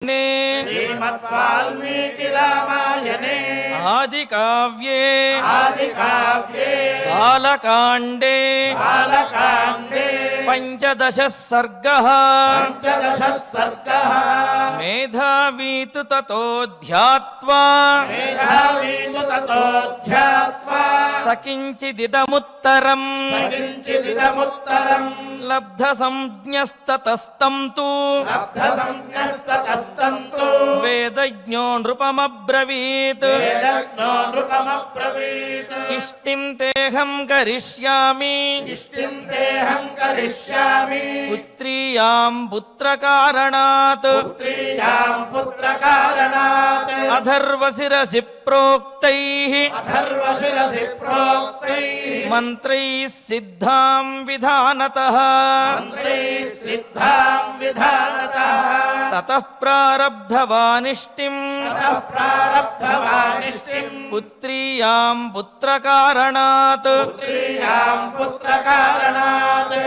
श्रीमद्वाल्मीकिरामायणे आदिकाव्ये बालकाण्डे पंचदश सर्गः मेधावी तु ततो ध्यात्वा सकिंचिदिदमुत्तरम् लब्धसंज्ञस्ततस्तं तु वेदज्ञो नृपमब्रवीत् इष्टिं तेऽहं करिष्यामि पुत्र्यां पुत्रकारणात् अथर्वशिरसि प्रोक्तैः मन्त्रैः सिद्धां विधानतः ततः प्रारब्धवानिष्टिम् पुत्र्यां पुत्रकारणात्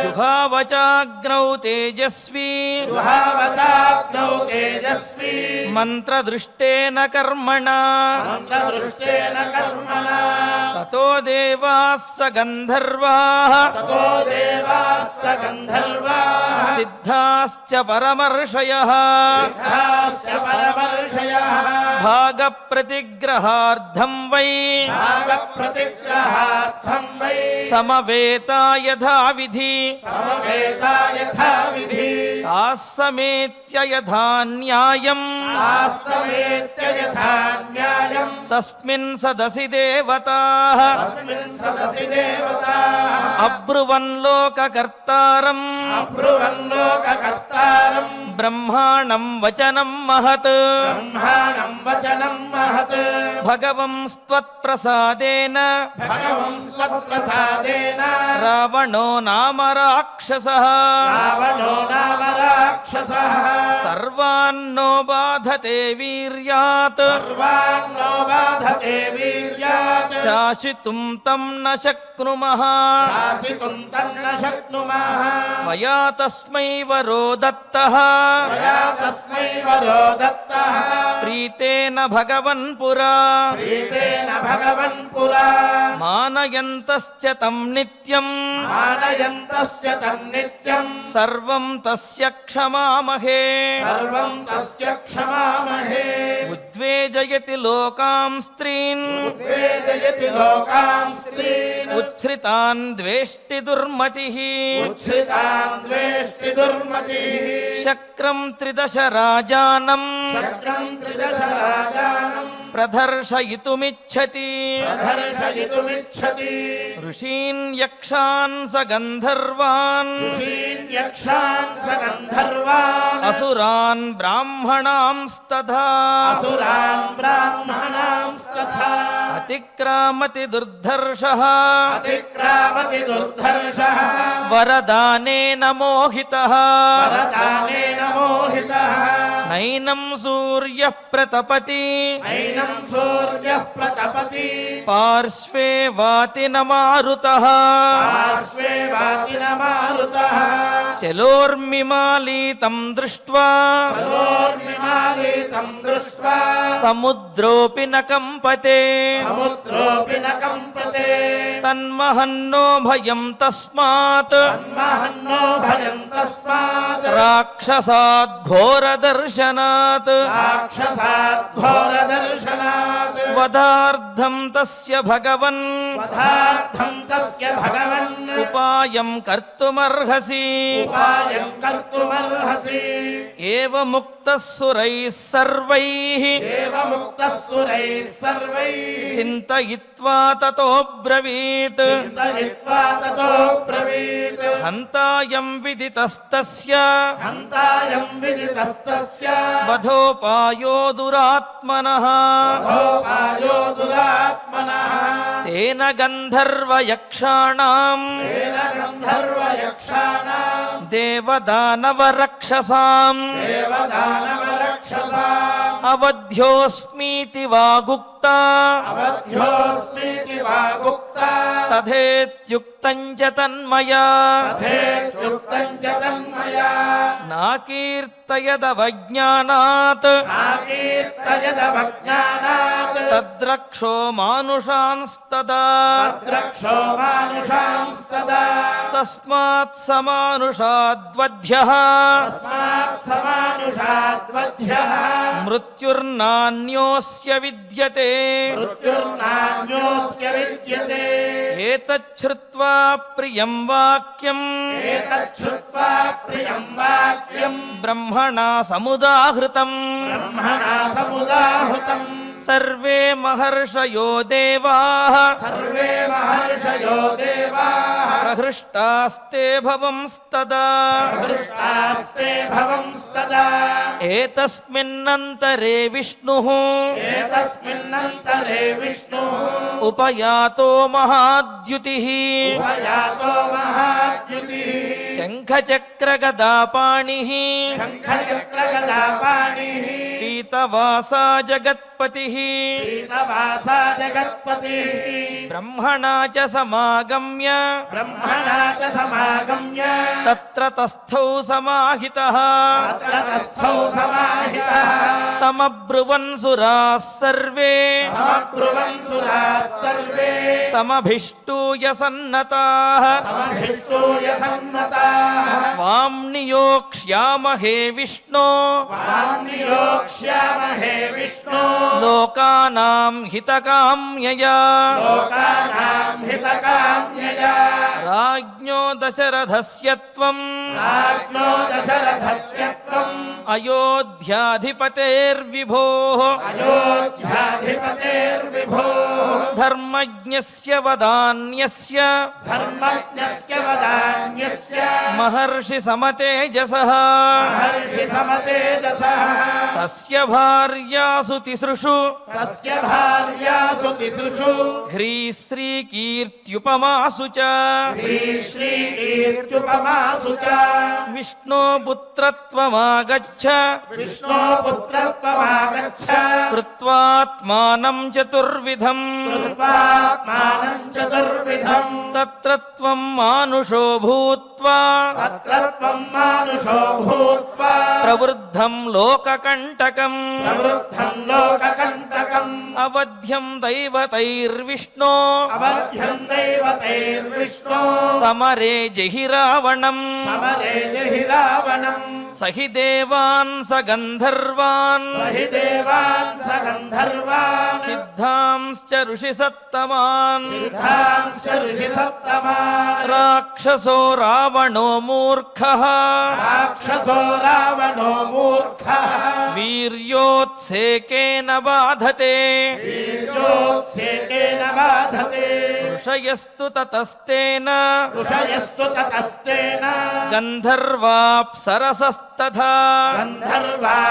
जुहावचाग्नौ तेजस्वी मन्त्रदृष्टेन कर्मणा ततो देवाः स गन्धर्वाः सिद्धाश्च परमर्षयः भागप्रतिग्रहार्थं वै समवेता यथाविधि ताः समेत्य यथा न्यायम् तस्मिन् सदसि देवताः अब्रुवन् लोककर्तारम् ब्रह्माणं वचनं महत् भगवंस्त्वत्प्रसादेन रावणो नाम राक्षसः सर्वान्नो बाधते वीर्यात् शासितुं तं न शक्नुमः त्वया तस्मै वरो दत्तः प्रीतेन भगवन् पुरा मानयन्तश्च तं नित्यम् सर्वं तस्य क्षमामहे उद्वेजयति लोकां स्त्रीन् उच्छ्रितान् द्वेष्टि दुर्मतिः शक्रं त्रिदश राजानं प्रदर्शयितुमिच्छति ऋषीन् यक्षान् स गन्धर्वान् असुरान् ब्राह्मणांस्तथा अतिक्रामति दुर्धर्षः वरदानेन मोहितः नैनं सूर्यः प्रतपति पार्श्वे वाति न मारुतः चलोर्मिमालीतं दृष्ट्वा समुद्रोऽपि न कम्पते तन्महन्नो भयं तस्मात् राक्षसात् घोरदर्शनात् वधार्थं तस्य भगवन् उपायं कर्तुमर्हसि एवमुक्तः सुरैः सर्वैः चिन्तयित्वा ततो ब्रवीत् हन्तायं विदितस्तस्य वधोपायो दुरात्मनः तेन गन्धर्वयक्षाणां देवदानवरक्षसां అవధ్యోస్మీతి వాగుక్తా అవధ్యోస్మీతి వాగుక్తా తథేత్యుక్తం చ తన్మయా తథేత్యుక్తం చ తన్మయా నాకీర్తయదవజ్ఞానాత్ నాకీర్తయదవజ్ఞానాత్ తద్రక్షో మానుషాంస్తదా తద్రక్షో మానుషాంస్తదా తస్మాత్ సమానుషాద్వధ్యః తస్మాత్ సమానుషాద్వధ్యః మృత్యుర్నాన్యోస్య విద్యతే మృత్యుర్నాన్యోస్య విద్యతే ఏతచ్ఛ్రుత్వా ప్రియం వాక్యం ఏతచ్ఛ్రుత్వా ప్రియం వాక్యం బ్రహ్మణా సముదాహృతం బ్రహ్మణా సముదాహృతం సర్వే మహర్షయో దేవాః సర్వే మహర్షయో దేవాః ప్రహృష్టాస్తే భవంస్తదా ప్రహృష్టాస్తే భవంస్తదా ఏతస్మిన్నంతరే విష్ణుః ఏతస్మిన్నంతరే విష్ణుః ఉపయాతో మహాద్యుతిః ఉపయాతో మహాద్యుతిః శంఖచక్రగదాపాణిః శంఖచక్రగదాపాణిః పీతవాసా జగత్పతిః పీతవాసా జగత్పతిః బ్రహ్మణా చ సమాగమ్య బ్రహ్మణా చ సమాగమ్య తత్ర తస్థౌ సమాహితః తత్ర తస్థౌ సమాహితః తమబ్రువన్ సురాः సర్వే సమబ్రువన్ సురాः సర్వే సమభిష్టూయ సన్నతాః సమభిష్టూయ సన్నతాః త్వాం నియోక్ష్యామహే విష్ణో వామ్నియోక్ష్యామహే విష్ణో లోకానాం హితకామ్యయా లోకానాం హితకామ్యయా రాజ్ఞో దశరథస్య త్వం రాజ్ఞో దశరథస్య త్వం అయోధ్యాధిపతేర్విభోః అయోధ్యాధిపతేర్విభో ధర్మజ్ఞస్య వదాన్యస్య ధర్మజ్ఞస్య వదాన్యస్య మహర్షి సమతేజసః మహర్షి సమతేజసః తస్య భార్యాసు తిసృషు తస్య భార్యాసు తిసృషు హ్రీశ్రీ కీర్త్యుపమాసు చ శ్రీకీర్త్యుపమాసు చ విష్ణో పుత్రత్వమాగచ్చ విష్ణో పుత్రత్వమాగచ్చ కృత్వాత్మానం చతుర్విధం కృత్వాత్మానం చతుర్విధం తత్ర త్వం మానుషో భూత్వా తత్ర త్వం మానుషో భూత్వా ప్రవృద్ధం లోకకంటకం ప్రవృద్ధం లోకకంటకం అవధ్యం దైవతైర్విష్ణో అవధ్యం దైవతైర్విష్ణో సమరే జహి రావణం సమరే జహి రావణం సహి దేవాన్ స గంధర్వాన్ సహి దేవాన్ స గంధర్వాన్ సిద్ధాంశ్చ ఋషి సత్తమాన్ సిద్ధాంశ్చ ఋషి సప్తమాన్ రాక్షసో రావణో మూర్ఖః రాక్షసో రావణో మూర్ఖః వీర్యోత్సేకేన బాధతే వీర్యోత్సేకేన బాధతే ఋషయస్తు తతస్తేన ఋషయస్తు తతస్తేన గంధర్వాప్సరసస్తథా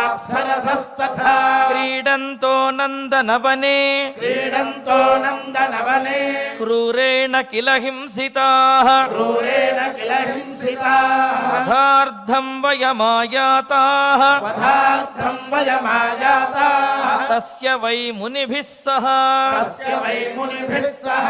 గంధర్వాప్సరసస్తథా క్రీడంతో నందనవనే క్రీడంతో నందనవనే క్రూరేణ కిల హింసితాః క్రూరేణ కిల హింసితాః వధార్థం వయమాయాతాః వధార్థం వయమాయాతాః తస్య వై మునిభిः సహ తస్య వై మునిభిः సహ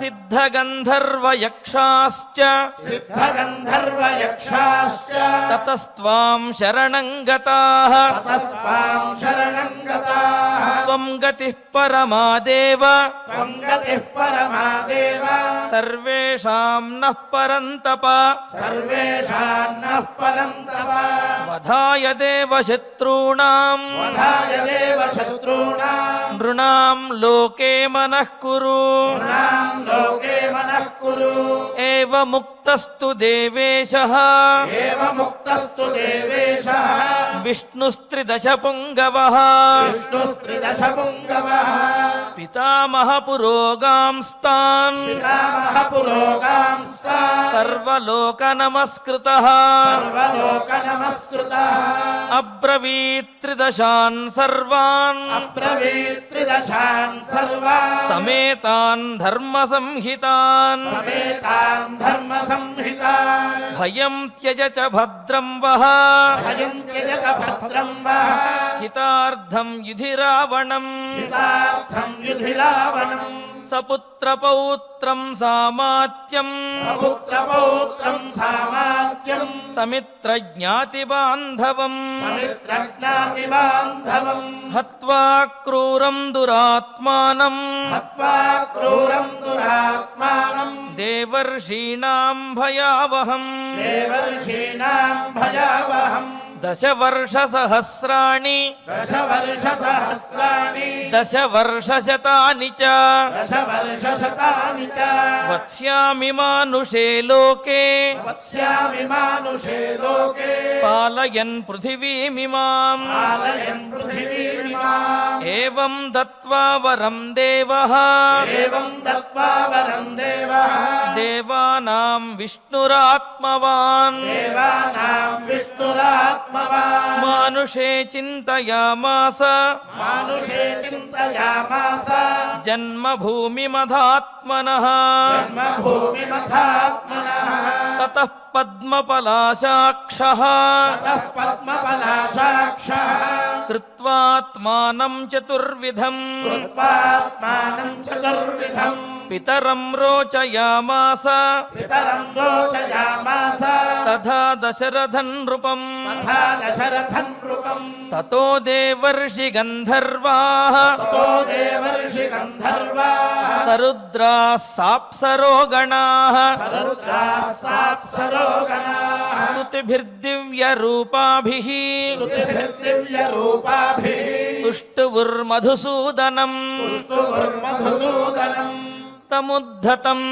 సిద్ధగంధర్వయక్షాశ్చ సిద్ధగంధర్వయక్షాశ్చ తతస్త్వాం శరణం గతాః తతస్వాం శరణం గతాః త్వం గతిః పరమాదేవ త్వం గతిః పరమాదేవ సర్వేషాం నః పరంతప సర్వేషాం నః పరం తవ వధాయ దేవ శత్రూణాం వధాయ దేవ శత్రూణాం నృణాం లోకే మనః కురు నృణాం లోకే మనః కురు ఏవ ముక్తస్తు దేవేశః ఏవ ముక్తస్తు దేవేశః విష్ణుస్త్రిదశ పుంగవః విష్ణుస్త్రిదశ పుంగవః పితామహ పురోగాంస్తాన్ పితామహ పురోగాంస్తా సర్వలోక నమస్కృతః సర్వలోక నమస్కృతః అబ్రవీత్రిదశాన్ సర్వాన్ అబ్రవీత్రిదశాన్ సర్వాన్ సమేతాన్ ధర్మ సంహితాన్ సమేతాన్ ధర్మ సంహితాన్ భయం త్యజ చ భద్రం వః భయం త్యజత भद्रं वः हितार्थं युधि रावणम् हितार्थं युधि रावणम् सपुत्रपौत्रं सामात्यं सपुत्रपौत्रं सामात्यं समित्रज्ञातिबान्धवम् समित्रज्ञातिबान्धवम् हत्वा क्रूरं दुरात्मानं हत्वा क्रूरं दुरात्मानं देवर्षीणां भयावहम् देवर्षीणां भयावहम् दशवर्षसहस्राणि दशवर्षसहस्राणि दशवर्षशतानि च दशवर्षशतानि च वत्स्यामि मानुषे लोके वत्स्यामि मानुषे लोके पालयन् पृथिवीमिमाम् पालयन् पृथिवीमिमाम् एवं दत्त्वा वरं देवः एवं दत्त्वा वरं देवः देवानां विष्णुरात्मवान् देवानां विष्णुरात्मवान् मानुषे चिन्तयामास मानुषे चिन्तयामास जन्मभूमिमधात्मनः जन्मभूमिमथात्मनः ततः पद्मपलाशाक्षः ततः पद्मपलाशाक्षः कृत्वात्मानं चतुर्विधम् कृत्वात्मानं चतुर्विधम् पितरं रोचयामास पितरं रोचयामास तथा दशरथं नृपम् तथा दशरथं नृपम् ततो देवर्षि गन्धर्वाः ततो देवर्षि गन्धर्वाः सरुद्राः साप्सरो गणाः सरुद्राः साप्सरो गणाः स्तुतिभिर्दिव्यरूपाभिः स्तुतिभिर्दिव्यरूपाभिः तुष्टुवुर्मधुसूदनम् तुष्टुवुर्मधुसूदनम् तमुद्धतम्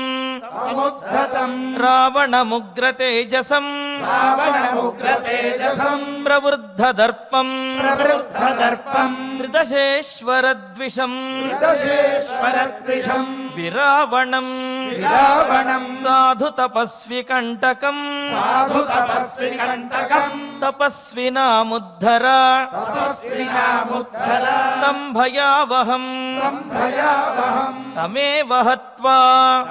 समुद्धतम् रावणमुग्रतेजसम् रावणमुग्रतेजसम् प्रवृद्धदर्पम् प्रवृद्धदर्पम् त्रिदशेश्वरद्विषम् त्रिदशेश्वरद्विषम् विरावणम् विरावणम् साधु तपस्वि कण्टकम् साधु तपस्वि कण्टकम् तपस्विनामुद्धर तपस्विनामुद्धर तम् भयावहम् तं भयावहम् तमेव हत्वा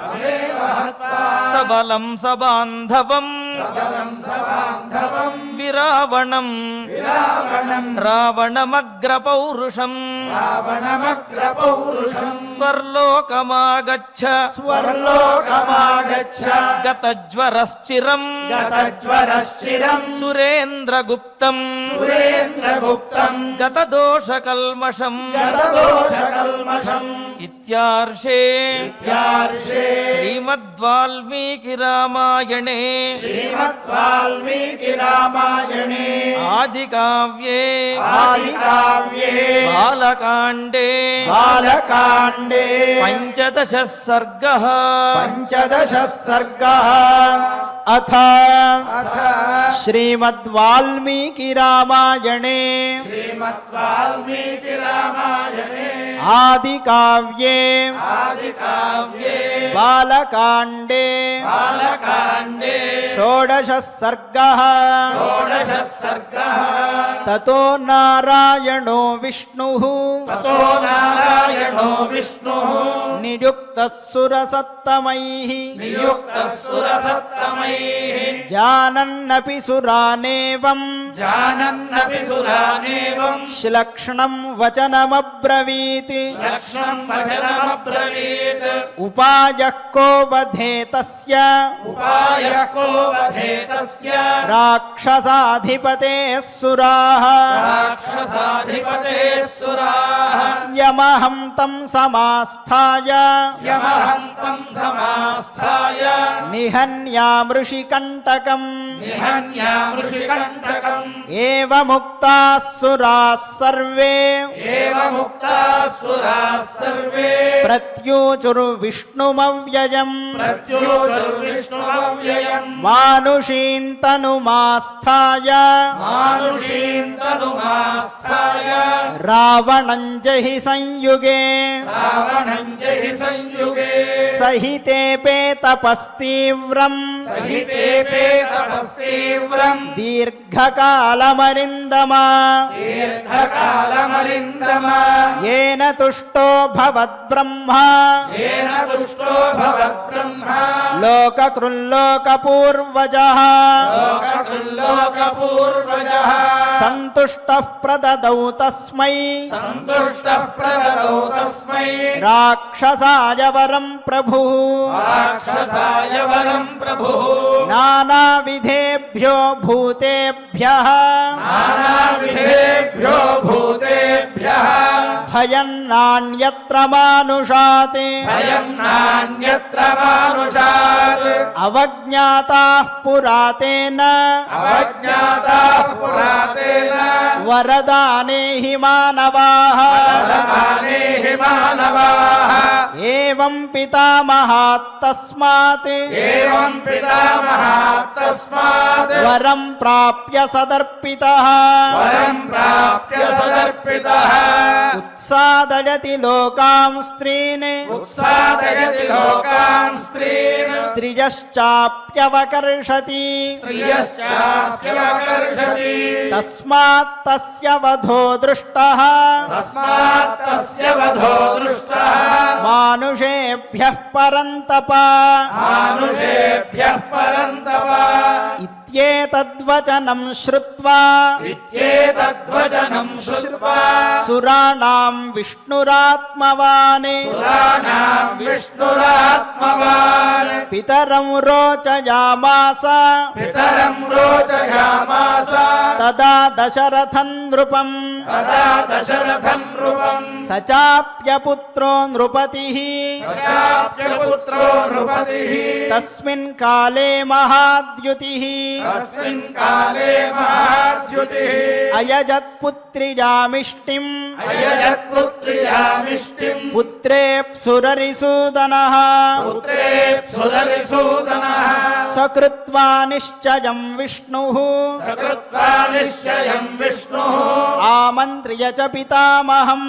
तमेव हत्वा सबलं सबान्धवम् सबलं सबान्धवम् विरावणम् विरावणम् रावणमग्रपौरुषम् रावणमग्रपौरुषम् स्वर्लोकमागच्छ स्वर्लोकमागच्छ गतज्वरश्चिरम् गतज्वरश्चिरम् सुरेन्द्रगुप्तम् सुरेन्द्रगुप्तम् गतदोषकल्मषम् गतदोषकल्मषम् इत्यार्षे इत्यार्षे श्रीमद्वाल्मीकिरामायणे श्रीमद्वाल्मीकिरामायणे आदिकाव्ये आदिकाव्ये बालकाण्डे बालकाण्डे पञ्चदशः सर्गः पञ्चदशः सर्गः अथ श्रीमद्वाल्मीकिरामायणे श्रीमद्वाल्मीकिरामायणे आदिकाव्ये आदिकाव्ये बालकाण्डे बालकाण्डे षोडशः सर्गः षोडशः सर्गः ततो नारायणो विष्णुः ततो नारायणो विष्णुः नियुक्तः सुरसत्तमैः नियुक्तः सुरसत्तमैः जानन्नपि सुरानेवम् जानन्नपि सुरानेवम् श्लक्ष्णं वचनमब्रवीत् लक्ष्मणं वचनमब्रवीत् उपायः को वधे तस्य उपायः को वधेतस्य राक्षसाधिपतेः सुराः राक्षसाधिपतेः सुराः यमहं तं समास्थाय यमहन्तं समास्थाय निहन्यामृषिकण्टकम् निहन्यामृषिकण्टकम् एवमुक्ताः सुराः सर्वे एवमुक्ताः सुराः सर्वे प्रत्यूचुर्विष्णुमव्ययम् प्रत्योचुर्विष्णुमव्ययम् मानुषीं तनुमास्थाय मानुषीं तनुमास्थाय रावणं जहि संयुगे रावणं जहि संयुगे సహితేపే తపస్తీవ్రం సహితేపే తపస్తీవ్రం దీర్ఘకాలమరిందమా దీర్ఘకాలమరిందమా ఏన తుష్టో భవద్బ్రహ్మ येन तुष्टो भवद्ब्रह्म లోకకృల్లోకపూర్వజః लोककृल्लोकपूर्वजः సంతుష్టః ప్రదదౌ తస్మై सन्तुष्टः प्रददौ तस्मै రాక్షసాయ వరం ప్రభుః राक्षसाय वरं प्रभुः నానావిధేభ్యో భూతేభ్యః नानाविधेभ्यो भूतेभ्यः భయం నాన్యత్ర మానుషాత్ भयं नान्यत्र मानुषात् అవజ్ఞాతాః పురాతేన अवज्ञाताः पुरातेन వరదానే హి మానవాః वरदाने हि मानवाः ఏవం పితామహాత్ తస్మాత్ एवं पितामहात् तस्मात् వరం ప్రాప్య సదర్పితః वरं प्राप्य सदर्पितः ఉత్సాదయతి లోకాం స్త్రీన్ उत्सादयति लोकान् स्त्रीन् స్త్రియశ్చాప్యవకర్షతి स्त्रियश्चास्यवकर्षति తస్మాత్ తస్య వధో దృష్టః तस्मात् तस्य वधो दृष्टः మానుషేభ్యః పరంతప मानुषेभ्यः परन्तप ఇత్యేతద్వచనం శ్రుత్వా इत्येतद्वचनं श्रुत्वा సురాణాం విష్ణురాత్మవాన్ पुराणां विष्णुरात्मवान् పితరం రోచయామాస पितरं रोचयामास తదా దశరథం నృపం तदा दशरथं नृपम् సచాప్యపుత్రో నృపతిః प्रजाप्यपुत्रो नृपतिः తస్మిన్ కాలే మహాద్యుతిః तस्मिन् काले महाद्युतिः అయజత్పుత్ర్యామిష్టిం अयजत्पुत्र्यामिष्टिम् పుత్రేప్సురరిసూదనః पुत्रेप्सुररिसूदनः సకృత్వా నిశ్చయం విష్ణుః सकृत्वा निश्चयं विष्णुः ఆమంత్ర్య చ పితామహం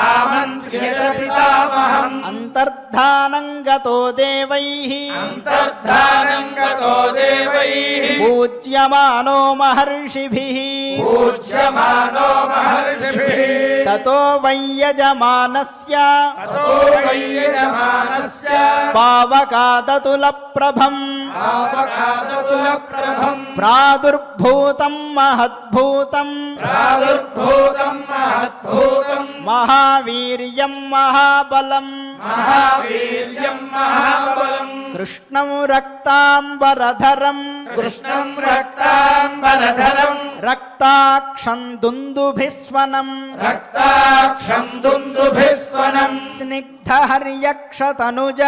आमन्त्र्य च पितामहम् అంతర్ధానం గతో దేవైః अन्तर्धानं गतो देवैः పూజ్యమానో మహర్షిభిః पूज्यमानो महर्षिभिः తతో వై యజమానస్య ततो वै यजमानस्य పావకాదతుల ప్రభం आवकादतुलप्रभम् ప్రాదుర్భూతం మహద్భూతం प्रादुर्भूतं महद्भूतं మహావీర్యం మహాబలం महावीर्यं महाबलम् కృష్ణం రక్తాంబరధరం कृष्णं रक्ताम्बरधरम् రక్తాక్షం దుందుభిస్వనం रक्ताक्षं दुन्दुभिस्वनम् స్నిగ్ధహర్యక్షతనుజ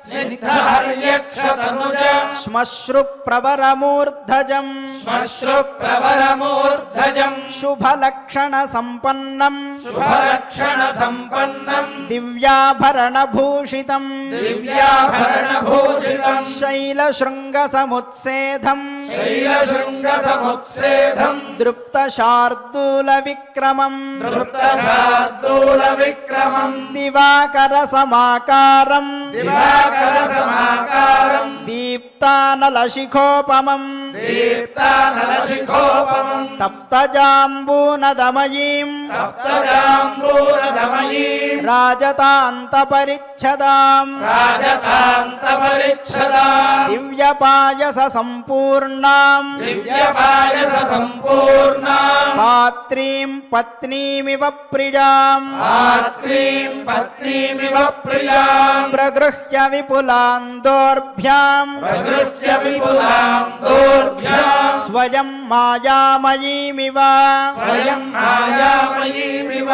स्निग्धहर्यक्षतनुज శ్మశ్రు ప్రవరమూర్ధజం श्मश्रुप्रवरमूर्धजम् శుభలక్షణ సంపన్నం शुभलक्षणसम्पन्नम् దివ్యాభరణభూషితం दिव्याभरणभूषितम् శైలశృంగసముత్సేధం शैलशृङ्गसमुत्सेधम् దృప్తశార్దూల విక్రమం धृप्तशार्दूलविक्रमम् దివాకర సమాకారం दिवाकरसमाकारम् దీప్తానలశిఖోపమం दीप्तानलशिखोपमम् తప్తజాంబూనదమయీం तप्तजाम्बूरदमयीम् రాజతాంతపరిచ్ఛదాం राजकान्तपरिच्छदाम् దివ్యపాయస సంపూర్ణాం दिव्यपायससम्पूर्णाम् పాత్రీం పత్నీమివ ప్రియాం पात्रीम् पत्नीमिव प्रियाम् ప్రగృహ్య విపులాన్ దోర్భ్యాం प्रगृह्य विपुलाम् दोर्भ्याम् స్వయం మాయామయీమివ स्वयम् मायामयीमिव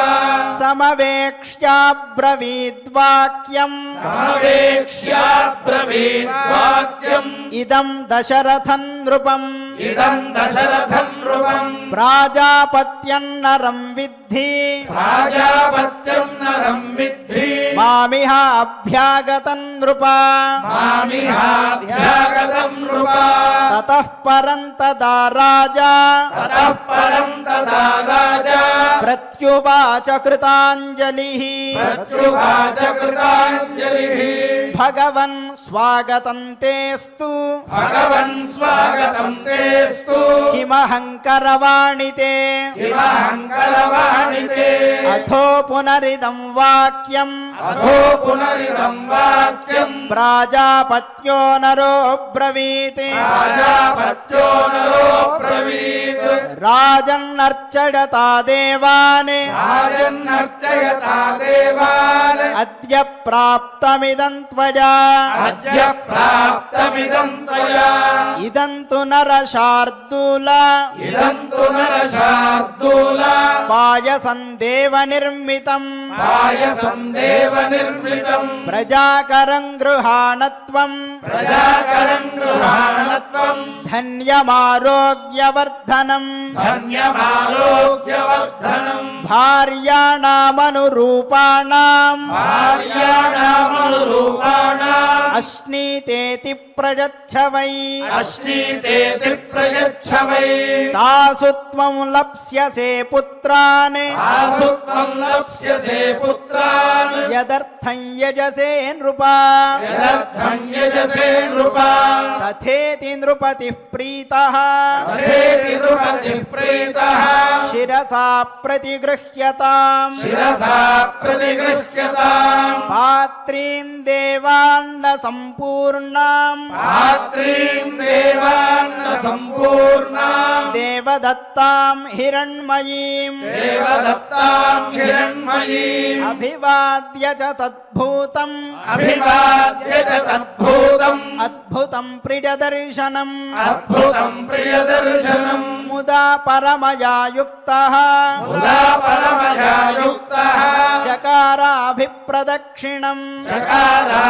సమవేక్ష్యాబ్రవీద్వాక్యం समवेक्ष्याब्रवीद्वाक्यम् ఇదం దశరథం నృపం इदम् दशरथम् नृपम् ప్రాజాపత్యన్నరం విద్ధి प्राजापत्यम् नरम् विद्धि మా మామిహాభ్యాగతం నృపా మామిహాభ్యాగతం నృపా తతః పరం తదా రాజా తతః పరం తదా రాజా ప్రత్యువాచ కృతాంజలిః ప్రత్యువాచ కృతాంజలిః భగవన్ స్వాగతం తేస్తు భగవన్ స్వాగతం తేస్తు కిమహంకరవాణితే కిమహంకరవాణితే అథో పునరిదం వాక్యం అథో పునరిదం వాక్యం ప్రాజాపత్యో నరో బ్రవీత్ రాజాపత్యో నరో బ్రవీత్ రాజన్నర్చడతా దేవాన్ రాజన్నర్చయతా దేవాన్ అద్య ప్రాప్తమిదం త్వయా అద్య ప్రాప్తమిదం త్వయా ఇదం తు నరశార్దూల ఇదం తు నరశార్దూల పాయసం దేవ నిర్మితం పాయసం దేవ నిర్మితం ప్రజాకరం గృహాణత్వం ప్రజాకరం గృహాణత్వం ధన్యమారోగ్యవర్ధనం ధన్యమారోగ్యవర్ధనం భార్యాణామనురూపాణాం భార్యాణామనురూపాణాం అశ్నీతేతి ప్రయచ్చ వై అశ్నీతేతి ప్రయచ్చ వై తాసు త్వం లప్స్యసే పుత్రాన్ ఆసు త్వం లప్స్యసే పుత్రాన్ యదర్థం యజసే నృపా యదర్థం యజసే నృపా తథేతి నృపతిః ప్రీతః తథేతి నృపతిః ప్రీతః శిరసా ప్రతిగృహ్యతాం శిరసా ప్రతిగృహ్యతాం పాత్రీం దేవాన్న సంపూర్ణాం పాత్రీం దేవాన్న సంపూర్ణాం దేవదత్తాం హిరణ్మయీం దేవదత్తాం హిరణ్మయీం అభివాద్య చ తద్భూతం అభివాద్య చ తద్భూతం అద్భుతం ప్రియదర్శనం అద్భుతం ప్రియదర్శనం ముదా పరమయా యుక్తః ముదా పరమయా యుక్తః చకారాభిప్రదక్షిణం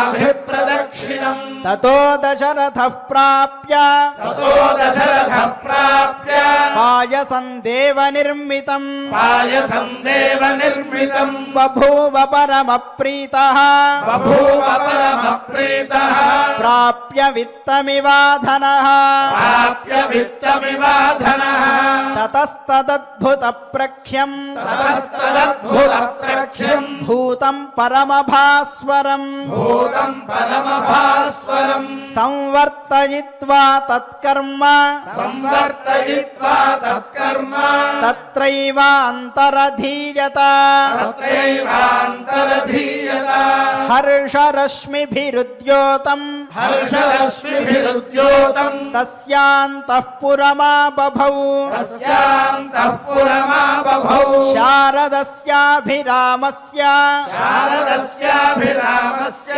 చకారాభిప్రదక్షిణం తతో దశరథః ప్రాప్య తతో దశరథః ప్రాప్య పాయసం దేవ నిర్మితం పాయసం దేవ నిర్మితం బభూవ పరమ ప్రీతః బభూవ పరమ ప్రీతః ప్రాప్య విత్తమివాధనః ప్రాప్య విత్తమివాధనః తతస్తదద్భుత ప్రఖ్యం తతస్తదద్భుత ప్రఖ్యం భూతం పరమభాస్వరం భూతం పరమభాస్వరం సంవర్తయిత్వా తత్కర్మ సంవర్తయిత్వా తత్కర్మ తత్రైవాంతరధీయత తత్రైవాంతరధీయత హర్షరశ్మిభిరుద్యోతం హర్షరశ్మిభిరుద్యోతం తస్యాంతః పురమా బభౌ తస్యాంతః పురమా బభౌ శారదస్యాభిరామస్య శారదస్యాభిరామస్య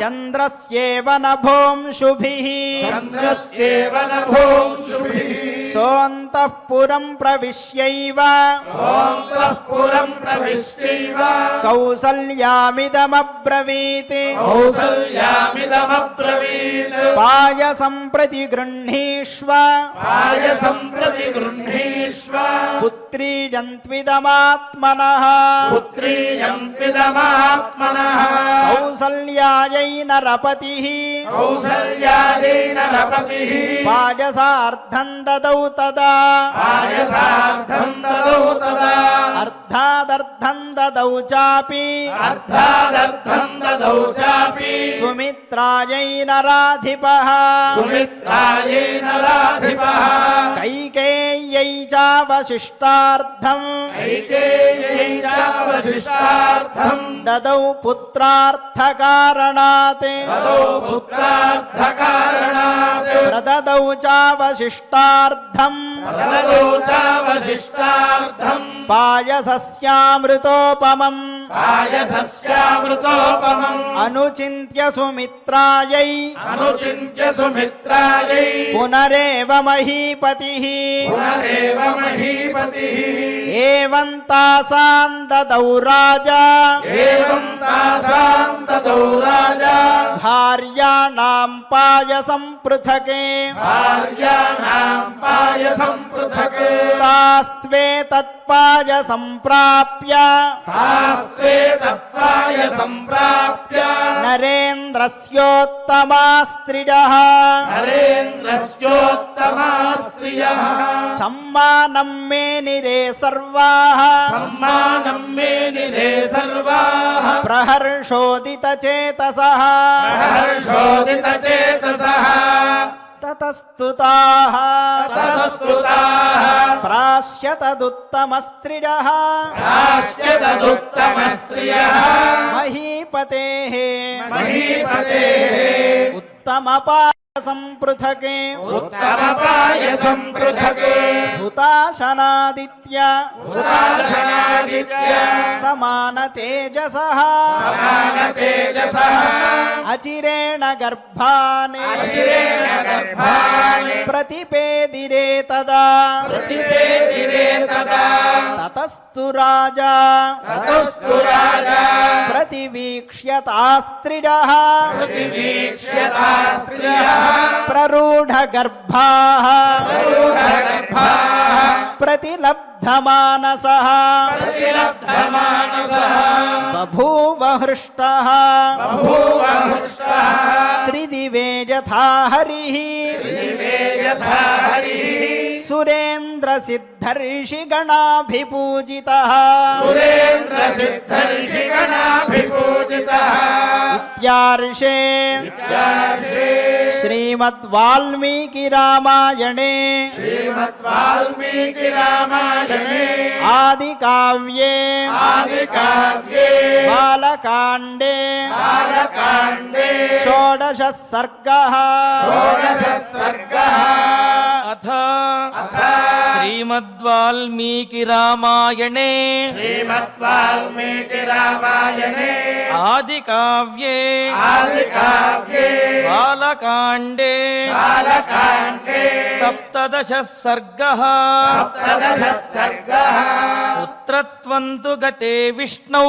చంద్రస్యేవ నభోంశుభిః చంద్రస్యేవ నభోంశుభిః సోऽन्तः పురం ప్రవిశ్యైవ సోऽन्तః పురం ప్రవిశ్యైవ కౌసల్యామిదమబ్రవీత్ కౌసల్యామిదమబ్రవీత్ పాయసం ప్రతిగృహ్ణీష్వ పాయసం ప్రతిగృహ్ణీష్వ పుత్రీయంత్విదమాత్మనః పుత్రీయం త్విదమాత్మనః కౌసల్యాయై నరపతిః కౌసల్యాయై నరపతిః పాయసార్థం దదౌ తదా పాయసార్థం దదౌ తదా అర్ధాదర్థం దదౌ చాపి అర్ధాదర్థం దదౌ చాపి సుమిత్రాయై నరాధిపః సుమిత్రాయై నరాధిపః కైకేయ్యై చావశిష్టార్థం కైకేయ్యై చావశిష్టార్థం దదౌ పుత్రార్థకారణాత్ తదో పుత్రార్థకారణాత్ ప్రదదౌ చావశిష్టార్థం తదో చావశిష్టార్థం పాయసస్యామృతోపమం పాయసస్యామృతోపమం అనుచింత్య సుమిత్రాయై అనుచింత్య సుమిత్రాయై పునరేవ మహీపతిః పునరేవ మహీపతిః ఏవం తాసాం దదౌ రాజా ఏవం తాసాం తదో రాజా భార్యాణాం పాయసం పృథకే భార్యాణాం పాయసం పృథక్ తాస్త్వే తత్పాయసం ప్రాప్య తాస్తే తత్పాయసం ప్రాప్య प्राप्य नरेन्द्रस्योत्तमास्त्रिजः नरेन्द्रस्योत्तमा स्त्रियः सम्मानं मेनिरे सर्वाः सम्मानं मेनिरे सर्वाः प्रहर्षोदितचेतसः हर्षोदितचेतसः ततस्तुताः ततस्तुताः प्राश्यतदुत्तमस्त्रिजः प्राश्यतदुत्तमस्त्रियः महीपतेः महीपतेः उत्तमपायसंपृथके उत्तमपायसं पृथक् हुताशनादित्य उदाशनादित्य समानतेजसः समानतेजसः अचिरेण गर्भान् अचिरेण गर्भान् प्रतिपेदिरे तदा प्रतिपेदिरे तदा ततस्तु राजा ततस्तु राजा प्रतिवीक्ष्यतास्त्रिजः प्रतिवीक्ष्यता स्त्रियः प्ररूढगर्भाः प्ररूढगर्भाः प्रतिलब्धमानसः प्रतिलब्धमानसः बभूव हृष्टः बभूव हृष्टः त्रिदिवे यथा हरिः दिवे यथा हरिः सुरेन्द्रसिद्धर्षिगणाभिपूजितः सुरेन्द्रसिद्धर्षिगणाभिपूजितः इत्यार्षे इत्यार्षे श्रीमद्वाल्मीकिरामायणे श्रीमद्वाल्मीकिरामायणे आदिकाव्ये आदिकाव्ये बालकाण्डे बालकाण्डे षोडशः सर्गः षोडशः सर्गः अथ अथ श्रीमद्वाल्मीकिरामायणे श्रीमद्वाल्मीकिरामायणे आदिकाव्ये आदिकाव्ये बालकाण्डे बालकाण्डे सप्तदशः सर्गः सप्तदशः सर्गः पुत्रत्वं तु गते विष्णौ